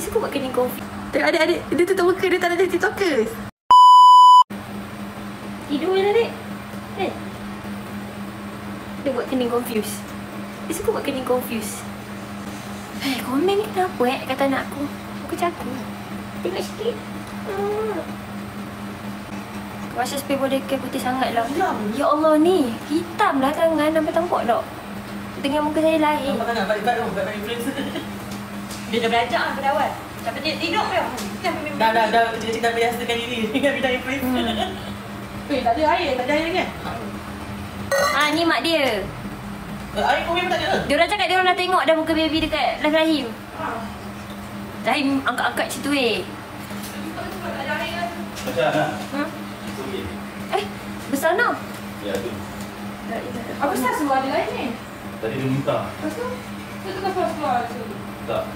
Dia suka buat kening confused. Tengok adik-adik, dia tutup muka, dia tak nak jadi tiktokers. Tidur je lah adik. Dia buat kening confused. Dia suka buat kening confused. Komen ni kenapa kata anak aku? Aku cakap. Tengok sikit. Rasa spray body care putih sangat lah. Ya Allah ni, hitam lah tangan sampai tampak tak? Dengan muka saya lain. Nampak kan? Balik influencer. Dia dah belajar lah pada awal. Sampai dia tidur dia. Dah kita biasakan diri dengan bidang influencer. Tak ada air lagi kan? Ni mak dia. Air komen pun tak ada. Diorang cakap diorang dah tengok dah muka baby dekat live Rahim. Rahim angkat-angkat macam tu Macam mana? Besar nak? Ya tu. Apa besar semua ada lain ni? Tadi dia muntah. Lepas tu? Tu kenapa keluar tu? Tak.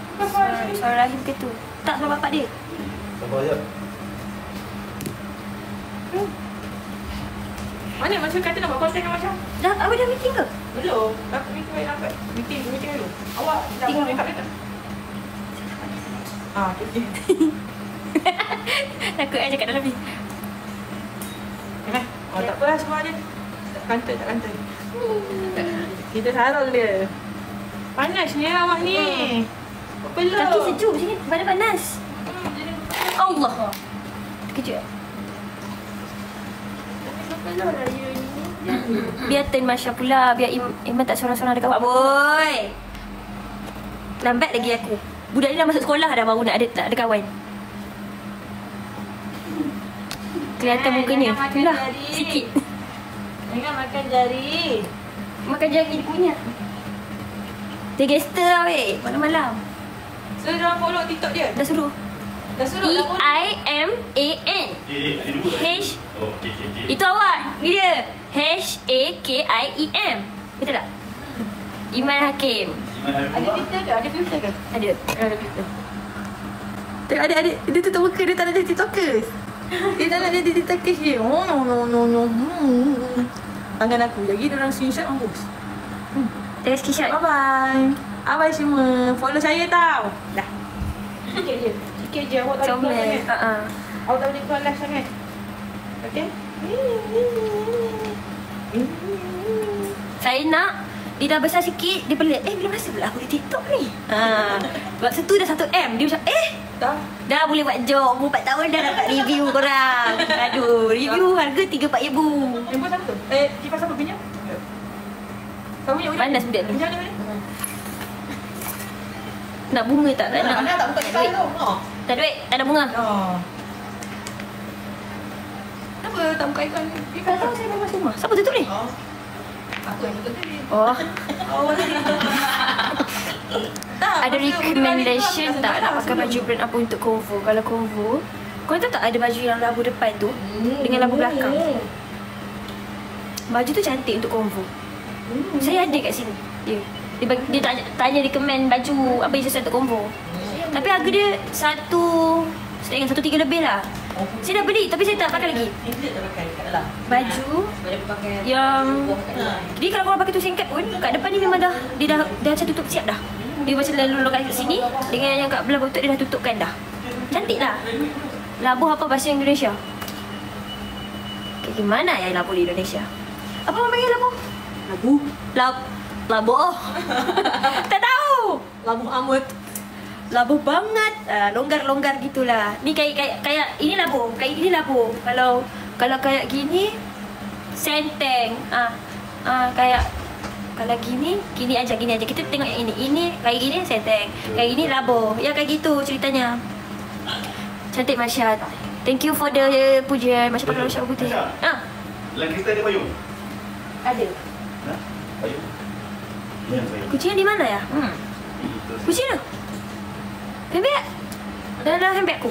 Suara Rahim ke tu? Tak, suara bapak dia. Sabar je. Mana macam kata nak buat konten kan macam? Awak dah meeting ke? Belum. Aku meeting baik lambat. Meeting dulu. Awak dah buat make up dia tak? Okay. Takut cakap dalam ni. Tak apalah semua dia. Tak kantoi. Kita sarung dia. Panasnya awak ni. Peluk. Kaki sejuk macam ni, badan panas. Allah. Terkejut. Peluk lah you ni. Biar turn Masya pula. Biar Iman tak sorang-sorang dekat awak. Boy. Lambat lagi aku. Budak ni dah masuk sekolah dah baru nak ada kawan. Kelihatan mukanya. Itulah. Sikit. Jangan makan jari. Makan jari dia punya. Dia gangster lah weh. Malam-malam. So, diorang follow TikTok dia? Dah suruh. Dah suruh dah follow? E-I-M-A-N. Ada dua. H. Oh, okay. Itu awak. Ni dia. H-A-K-I-E-M. Betul tak? Iman Hakim. Ada filter ke? Ada filter ke? Ada. Ada filter. Tengok adik-adik, dia tutup muka, dia tak nak jadi tiktokers. Dia tak nak jadi tiktokers je. No. Tangan aku. Lagi dia orang screenshot mampus. Tengok screenshot. Bye-bye. Bye semua. Follow saya tau. Dah. Sikit je. Awak tak boleh keluar sangat. Awak tak boleh keluar live sangat. Okay? Saya nak dia dah besar sikit, dia pelik. Bila masa pula aku di TikTok ni? Waktu tu dah 1M. Dia macam, dah boleh buat job. 4 tahun dah dapat review korang. Aduh, review harga RM3-4,000. Jemput siapa tu? Kipas apa punya? Kau punya Panas budak ni. Punya mana? Nak bunga tak? Tak nak. Mana tak buka kipas tu? Tak duit, tak ada bunga. Kenapa tak buka ikon? Tak tahu saya dah masuk rumah. Siapa tutup ni? Aku yang tutup tadi. Ada recommendation tak nak pakai baju brand apa untuk Convo? Kalau Convo, kau tahu tak ada baju yang labu depan tu dengan labu belakang? Baju tu cantik untuk Convo. Saya ada kat sini. Dia tanya recommend baju apa yang sesuai untuk Convo. Tapi harga dia 1.3 lebih lah. Saya dah beli tapi saya tak pakai lagi. Baju yang jadi kalau korang pakai tu singkat pun kat depan ni memang dah dia dah macam tutup siap dah. Dia macam lalu kat sini dengan yang kat belah lutut dia dah tutupkan dah. Cantik lah. Labuh apa bahasa Indonesia? Gimana ya labuh di Indonesia? Apa orang panggil labuh? Labuh. Tak tahu. Labuh amut. Labuh banget. Longgar-longgar gitulah. Ni kayak ini labuh. Kayak ini labuh. Kalau kayak gini senteng. Kayak kalau gini aja. Kita tengok yang ini. Ini kayak gini senteng. Kayak gini labuh. Ya kayak gitu ceritanya. Cantik Masya. Thank you for the pujian. Masya pakai Masya putih. Dalam kereta ada payung? Ada. Payung? Ini yang payung. Kucingnya di mana ya? Kucing tu? Handbag? Dalam handbag aku.